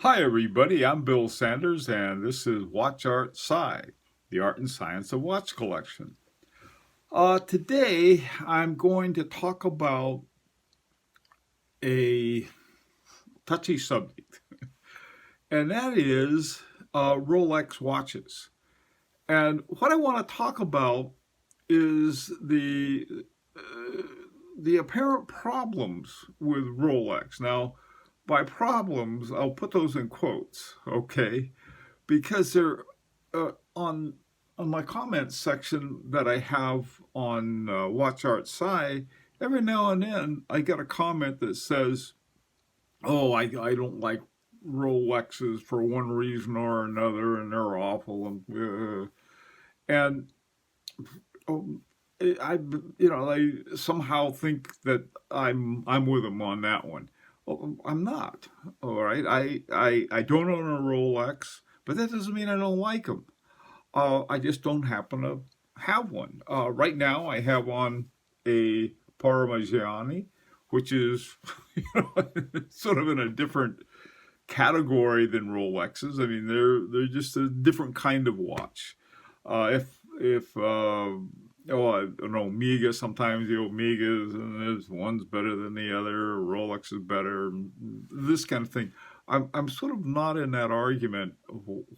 Hi, everybody. I'm Bill Sanders, and this is Watch Art Sci, the art and science of watch collection. Today, I'm going to talk about a touchy subject, and that is Rolex watches. And what I want to talk about is the apparent problems with Rolex. Now, by problems, I'll put those in quotes, okay? Because they're on my comments section that I have on Watch Art Sci. Every now and then I get a comment that says, "Oh, I don't like Rolexes for one reason or another, and they're awful." And um, I they somehow think that I'm with them on that one. Well, I'm not. All right, I don't own a Rolex, but that doesn't mean I don't like them. I just don't happen to have one. Right now, I have on a Parmigiani, which is sort of in a different category than Rolexes. I mean, they're just a different kind of watch. If I don't know, Omega, sometimes the Omegas, and there's one's better than the other, Rolex is better, this kind of thing. I'm sort of not in that argument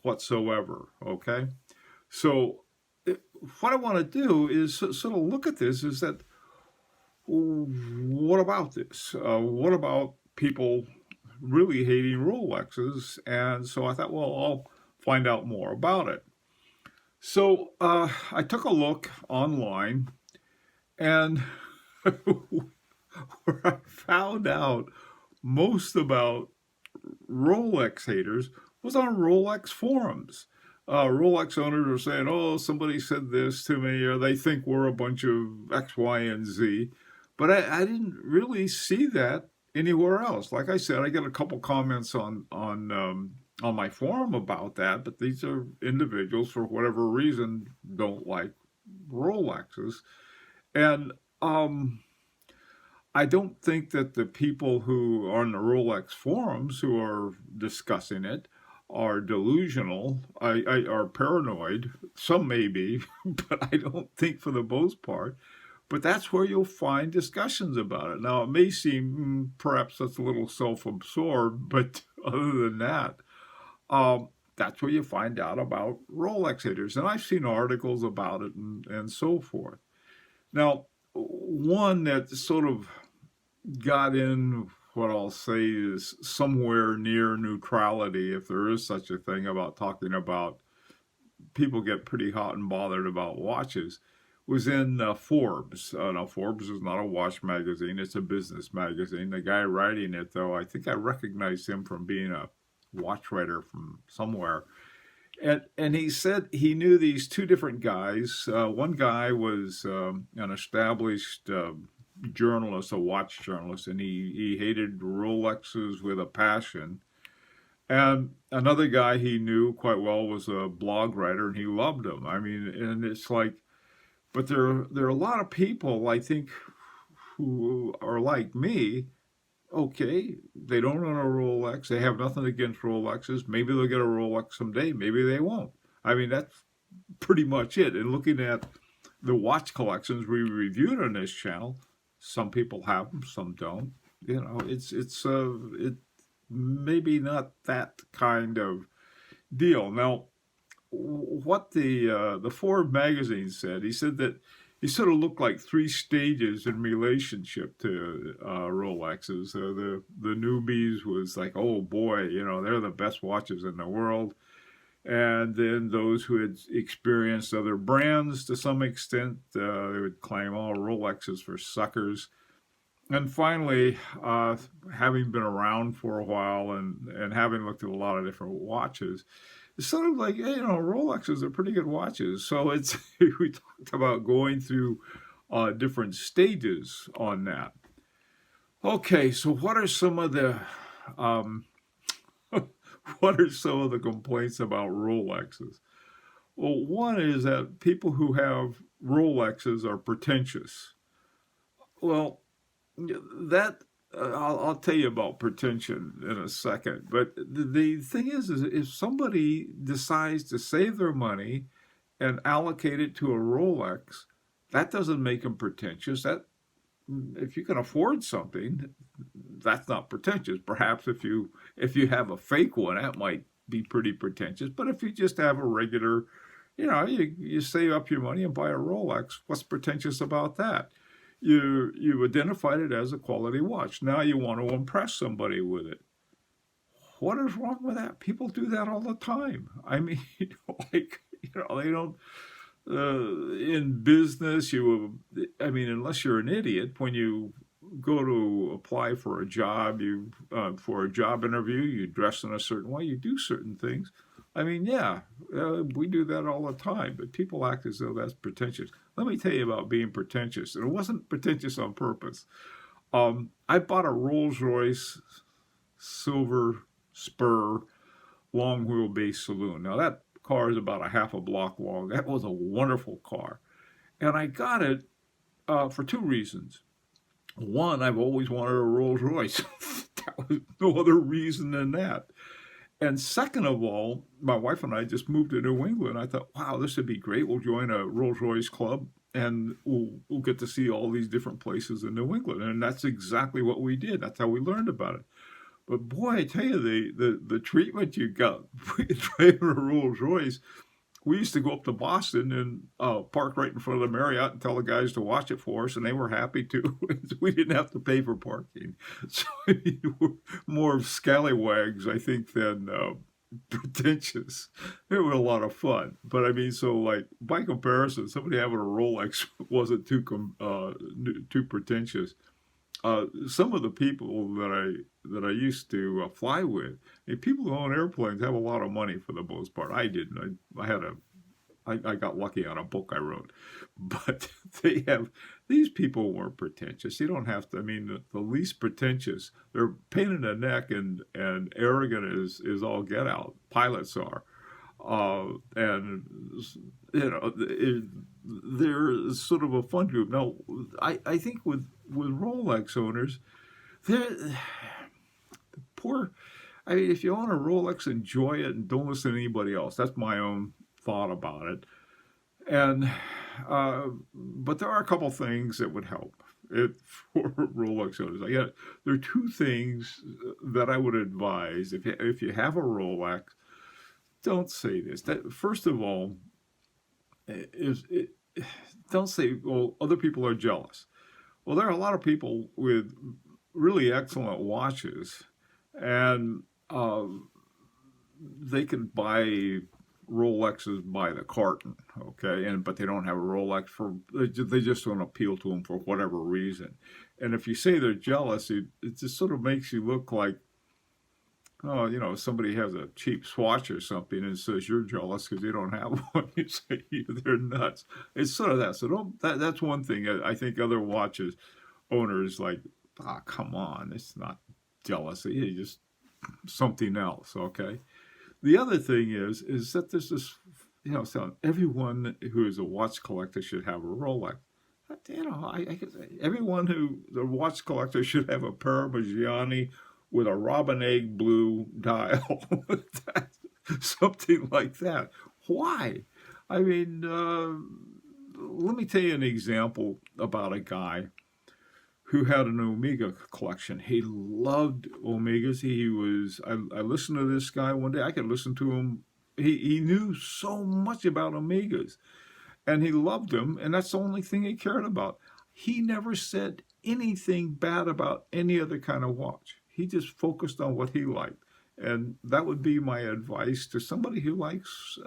whatsoever, okay? So, what I want to do is sort of look at this is that what about this? What about people really hating Rolexes? And so I thought, well, I'll find out more about it. So I took a look online, and where I found out most about Rolex haters was on Rolex forums. Rolex owners are saying, "Oh, somebody said this to me," or they think we're a bunch of X, Y, and Z. But I didn't really see that anywhere else. Like I said, I get a couple comments on my forum about that, but these are individuals for whatever reason don't like Rolexes, and I don't think that the people who are on the Rolex forums who are discussing it are delusional. I are paranoid. Some may be, but I don't think for the most part. But that's where you'll find discussions about it. Now, it may seem perhaps that's a little self-absorbed, but other than that, that's where you find out about Rolex haters. And I've seen articles about it and so forth. Now, one that sort of got in what I'll say is somewhere near neutrality, if there is such a thing, about talking about people get pretty hot and bothered about watches, was in Forbes. Now, Forbes is not a watch magazine, it's a business magazine. The guy writing it, though, I think I recognized him from being a watch writer from somewhere. And he said he knew these two different guys. One guy was an established journalist, a watch journalist, and he hated Rolexes with a passion. And another guy he knew quite well was a blog writer, and he loved them. I mean, and it's like, but there are a lot of people I think who are like me. Okay, they don't own a Rolex. They have nothing against Rolexes. Maybe they'll get a Rolex someday. Maybe they won't. I mean, that's pretty much it. And looking at the watch collections we reviewed on this channel, some people have them, some don't. You know, it maybe not that kind of deal. Now, what the Ford magazine said, he said that he sort of looked like three stages in relationship to Rolexes. The newbies was like, oh boy, you know, they're the best watches in the world. And then those who had experienced other brands to some extent, they would claim, oh, Rolexes for suckers. And finally, having been around for a while and having looked at a lot of different watches, it's sort of like, hey, you know, Rolexes are pretty good watches. So it's we talked about going through different stages on that. Okay, so what are some of the um, what are some of the complaints about Rolexes? Well, one is that people who have Rolexes are pretentious. Well, that I'll tell you about pretension in a second. But the thing is if somebody decides to save their money and allocate it to a Rolex, that doesn't make them pretentious. That if you can afford something, that's not pretentious. Perhaps if you have a fake one, that might be pretty pretentious. But if you just have a regular, you save up your money and buy a Rolex, what's pretentious about that? You identified it as a quality watch. Now you want to impress somebody with it. What is wrong with that? People do that all the time. I mean, they don't. In business, unless you're an idiot, when you go to apply for a job, for a job interview, you dress in a certain way, you do certain things. I mean, yeah, we do that all the time, but people act as though that's pretentious. Let me tell you about being pretentious. And it wasn't pretentious on purpose. I bought a Rolls Royce silver spur long wheelbase saloon. Now that car is about a half a block long. That was a wonderful car. And I got it for two reasons. One, I've always wanted a Rolls Royce. That was no other reason than that. And second of all, my wife and I just moved to New England. I thought, wow, this would be great. We'll join a Rolls Royce club and we'll get to see all these different places in New England. And that's exactly what we did. That's how we learned about it. But boy, I tell you, the treatment you got driving a Rolls Royce. We used to go up to Boston and park right in front of the Marriott and tell the guys to watch it for us, and they were happy to. We didn't have to pay for parking. So we're more of scallywags, I think, than pretentious. It was a lot of fun. But I mean, so like by comparison, somebody having a Rolex wasn't too pretentious. Some of the people that I used to fly with, people who own airplanes have a lot of money for the most part. I didn't. I got lucky on a book I wrote, but these people weren't pretentious. You don't have to. I mean, the least pretentious, they're pain in the neck and arrogant is all get out. Pilots are. And they're sort of a fun group. Now, I think with Rolex owners, they're poor. I mean, if you own a Rolex, enjoy it and don't listen to anybody else. That's my own thought about it. And but there are a couple things that would help for Rolex owners. There are two things that I would advise if you have a Rolex. Don't say this. First of all, don't say, well, other people are jealous. Well, there are a lot of people with really excellent watches, and they can buy Rolexes by the carton, okay? But they don't have a Rolex they just don't appeal to them for whatever reason. And if you say they're jealous, it just sort of makes you look like, oh, somebody has a cheap Swatch or something and says you're jealous because you don't have one. You say they're nuts. It's sort of that. So that's one thing I think other watches owners like, come on, it's not jealousy. It's just something else, okay? The other thing is that there's this, so everyone who is a watch collector should have a Rolex. I guess everyone the watch collector should have a Parmigiani with a robin egg blue dial, something like that. Why? I mean, let me tell you an example about a guy who had an Omega collection. He loved Omegas. I listened to this guy one day. I could listen to him. He knew so much about Omegas, and he loved them, and that's the only thing he cared about. He never said anything bad about any other kind of watch. He just focused on what he liked. And that would be my advice to somebody who likes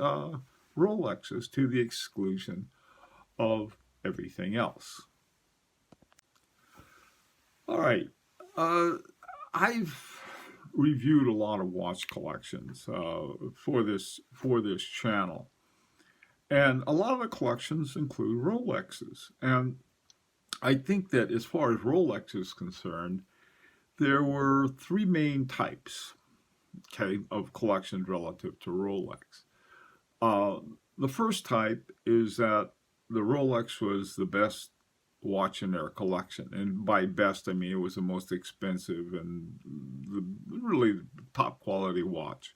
Rolexes to the exclusion of everything else. All right. I've reviewed a lot of watch collections for this channel. And a lot of the collections include Rolexes. And I think that as far as Rolex is concerned, there were three main types, okay, of collections relative to Rolex. The first type is that the Rolex was the best watch in their collection. And by best, I mean it was the most expensive and really top quality watch.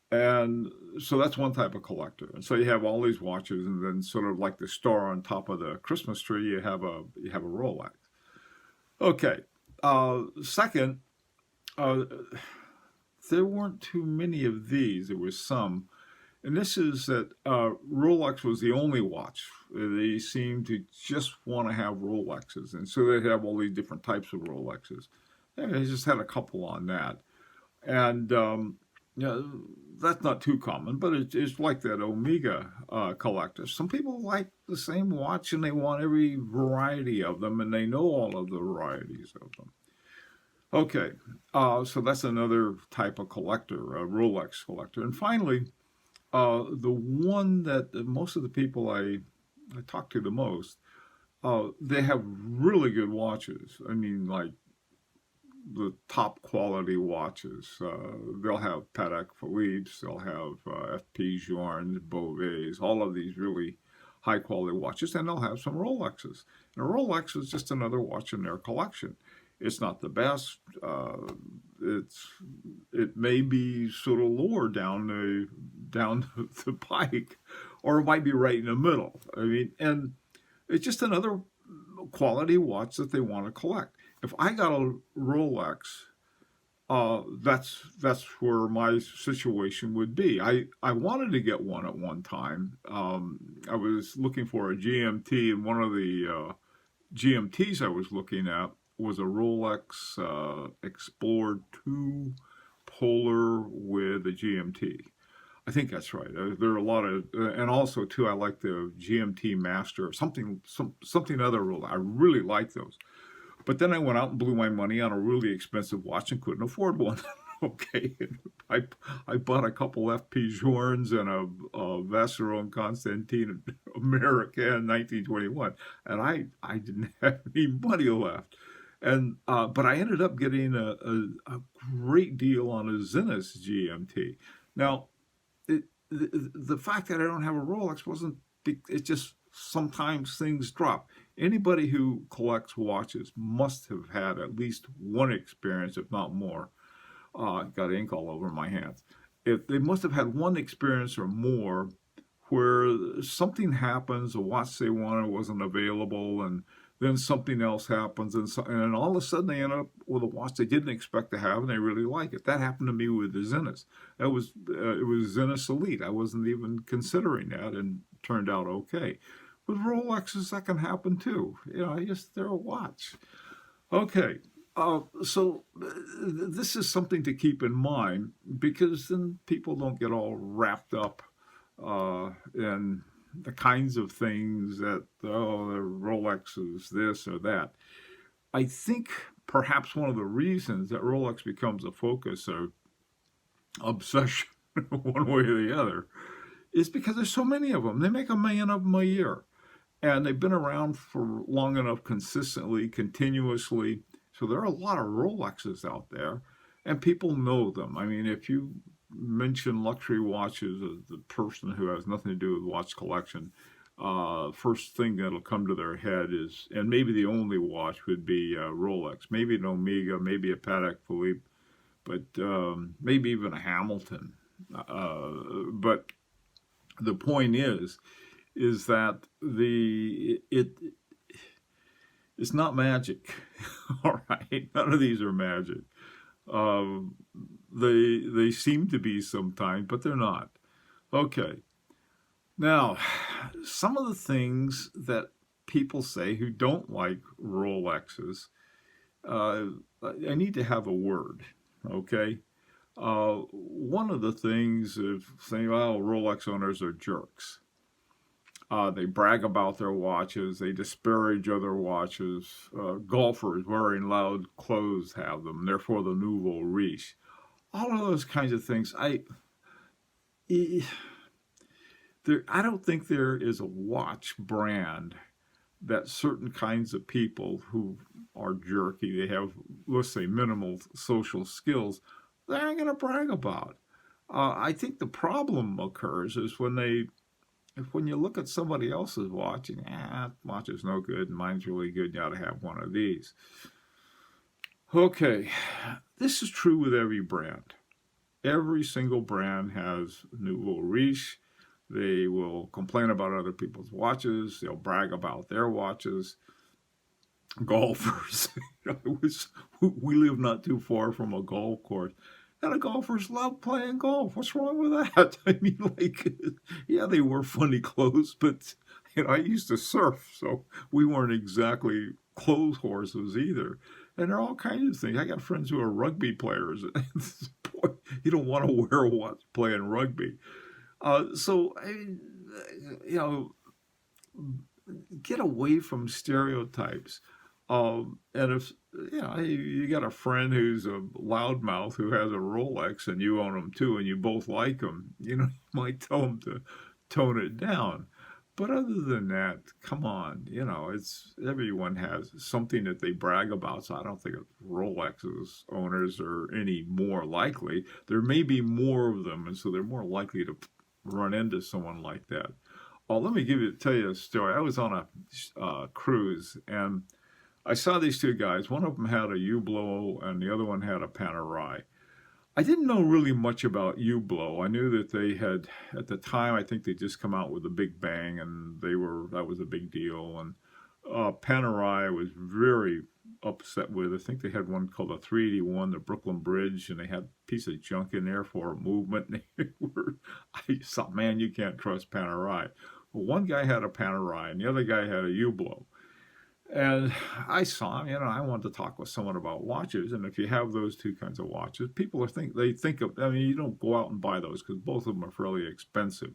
And so that's one type of collector. And so you have all these watches, and then sort of like the star on top of the Christmas tree, you have a Rolex. Okay. Second, uh, there weren't too many of these. There was some, and this is that Rolex was the only watch. They seemed to just want to have Rolexes, and so they have all these different types of Rolexes. And they just had a couple on that, and that's not too common, but it's like that Omega collector. Some people like the same watch, and they want every variety of them, and they know all of the varieties of them. Okay, so that's another type of collector, a Rolex collector. And finally, the one that most of the people I talk to the most, they have really good watches. I mean, like the top quality watches. They'll have Patek Philippe's, they'll have FP Journes, Beauvais, all of these really high quality watches, and they'll have some Rolexes. And a Rolex is just another watch in their collection. It's not the best. It may be sort of lower down the pike, or it might be right in the middle. I mean, and it's just another quality watch that they want to collect. If I got a Rolex, that's where my situation would be. I wanted to get one at one time. I was looking for a GMT, and one of the GMTs I was looking at was a Rolex Explorer 2 Polar with a GMT. I think that's right. There are a lot of, and also too, I like the GMT Master, something other Rolex. I really like those. But then I went out and blew my money on a really expensive watch and couldn't afford one. Okay, I bought a couple FP Journes and a Vacheron Constantin America in 1921, and I didn't have any money left. And but I ended up getting a great deal on a Zenith GMT. Now, the fact that I don't have a Rolex wasn't. It just sometimes things drop. Anybody who collects watches must have had at least one experience, if not more. Got ink all over my hands. If they must have had one experience or more where something happens, a watch they wanted wasn't available, and then something else happens, and all of a sudden they end up with a watch they didn't expect to have, and they really like it. That happened to me with the Zenith. It was Zenith Elite. I wasn't even considering that, and turned out okay. With Rolexes, that can happen too. They're a watch. Okay, so this is something to keep in mind, because then people don't get all wrapped up in the kinds of things that, the Rolex is this or that. I think perhaps one of the reasons that Rolex becomes a focus of obsession, one way or the other, is because there's so many of them. They make 1 million of them a year. And they've been around for long enough consistently, continuously. So there are a lot of Rolexes out there, and people know them. I mean, if you mention luxury watches as the person who has nothing to do with watch collection, first thing that'll come to their head is, and maybe the only watch would be Rolex, maybe an Omega, maybe a Patek Philippe, but maybe even a Hamilton. But the point is that it's not magic. All right, none of these are magic. They seem to be sometimes, but they're not. Okay. Now, some of the things that people say who don't like Rolexes, I need to have a word. Okay. One of the things is saying, well, Rolex owners are jerks. They brag about their watches. They disparage other watches. Golfers wearing loud clothes have them. Therefore, the nouveau riche. All of those kinds of things. I don't think there is a watch brand that certain kinds of people who are jerky, they have, let's say, minimal social skills, they aren't going to brag about. I think the problem occurs is when they if when you look at somebody else's watch, and watch is no good, and mine's really good, you ought to have one of these. Okay, this is true with every brand. Every single brand has nouveau riche. They will complain about other people's watches. They'll brag about their watches. Golfers, we live not too far from a golf course, and the golfers love playing golf. What's wrong with that? I mean, like, yeah, they wear funny clothes, but I used to surf, so we weren't exactly clothes horses either. And there are all kinds of things. I got friends who are rugby players. Boy, you don't want to wear a watch playing rugby. So, get away from stereotypes. And if you got a friend who's a loudmouth who has a Rolex and you own them too, and you both like them, you might tell them to tone it down. But other than that, come on, it's everyone has something that they brag about. So I don't think Rolex's owners are any more likely. There may be more of them, and so they're more likely to run into someone like that. Oh, let me tell you a story. I was on a cruise, and I saw these two guys. One of them had a Hublot, and the other one had a Panerai. I didn't know really much about Hublot. I knew that they had, at the time, I think they just come out with a Big Bang, and that was a big deal. And Panerai was very upset with. I think they had one called the 381, the Brooklyn Bridge, and they had a piece of junk in there for a movement. I thought, man, you can't trust Panerai. Well, one guy had a Panerai, and the other guy had a Hublot. And I saw him, I wanted to talk with someone about watches. And if you have those two kinds of watches, people they think of, you don't go out and buy those because both of them are fairly expensive.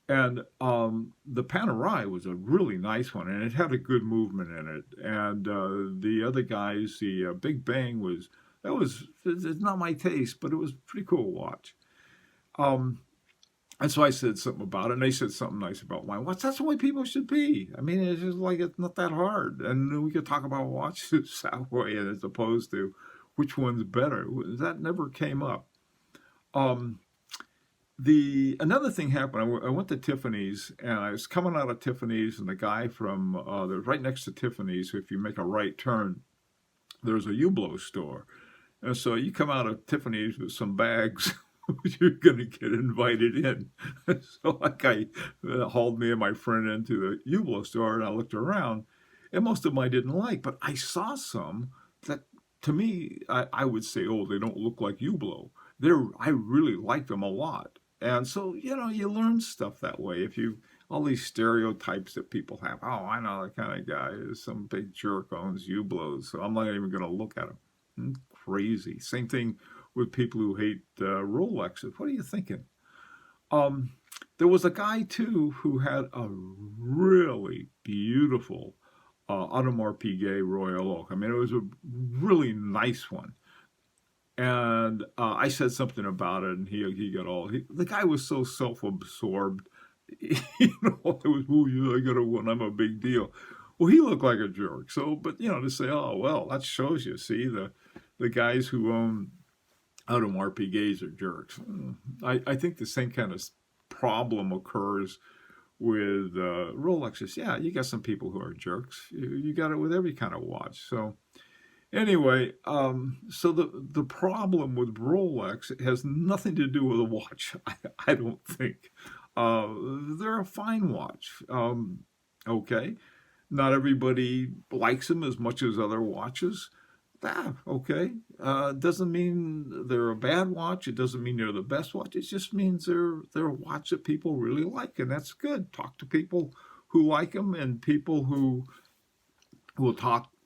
And the Panerai was a really nice one, and it had a good movement in it. And the other guys, the Big Bang it's not my taste, but it was a pretty cool watch. And so I said something about it, and they said something nice about my watch. That's the way people should be. I mean, it's just like it's not that hard. And we could talk about watches that way as opposed to which one's better. That never came up. Another thing happened. I went to Tiffany's, and I was coming out of Tiffany's, and the guy from right next to Tiffany's, if you make a right turn, there's a Hublot store. And so you come out of Tiffany's with some bags. You're going to get invited in. So like I hauled me and my friend into the Hublot store, and I looked around, and most of them I didn't like, but I saw some that, to me, I would say, they don't look like Hublot. I really like them a lot. And so, you learn stuff that way. All these stereotypes that people have, I know that kind of guy is some big jerk owns Hublots, so I'm not even going to look at him. Crazy. Same thing with people who hate Rolexes. What are you thinking? There was a guy, too, who had a really beautiful Audemars Piguet Royal Oak. I mean, it was a really nice one. And I said something about it, and he got the guy was so self-absorbed. I got a one, I'm a big deal. Well, he looked like a jerk. So, but, to say, that shows you, see, the guys who own Audemars Piguets are jerks. I think the same kind of problem occurs with Rolexes. Yeah, you got some people who are jerks. You got it with every kind of watch. So anyway, so the problem with Rolex has nothing to do with the watch, I don't think. They're a fine watch. Okay. Not everybody likes them as much as other watches. Okay. Doesn't mean they're a bad watch. It doesn't mean they're the best watch. It just means they're a watch that people really like, and that's good. Talk to people who like them and people who will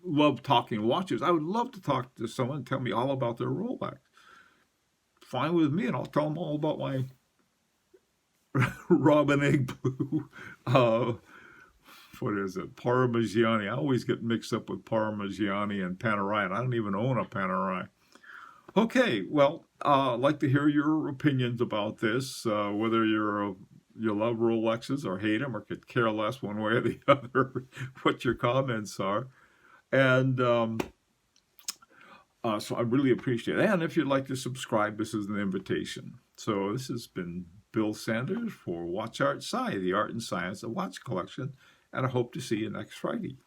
love talking watches. I would love to talk to someone and tell me all about their Rolex. Fine with me, and I'll tell them all about my Robin Egg Blue. What is it? Parmigiani. I always get mixed up with Parmigiani and Panerai, and I don't even own a Panerai. Okay, well, I'd like to hear your opinions about this, whether you love Rolexes or hate them or could care less one way or the other, what your comments are. And so I really appreciate it. And if you'd like to subscribe, this is an invitation. So this has been Bill Sanders for Watch Art Sci, the art and science of watch collection, and I hope to see you next Friday.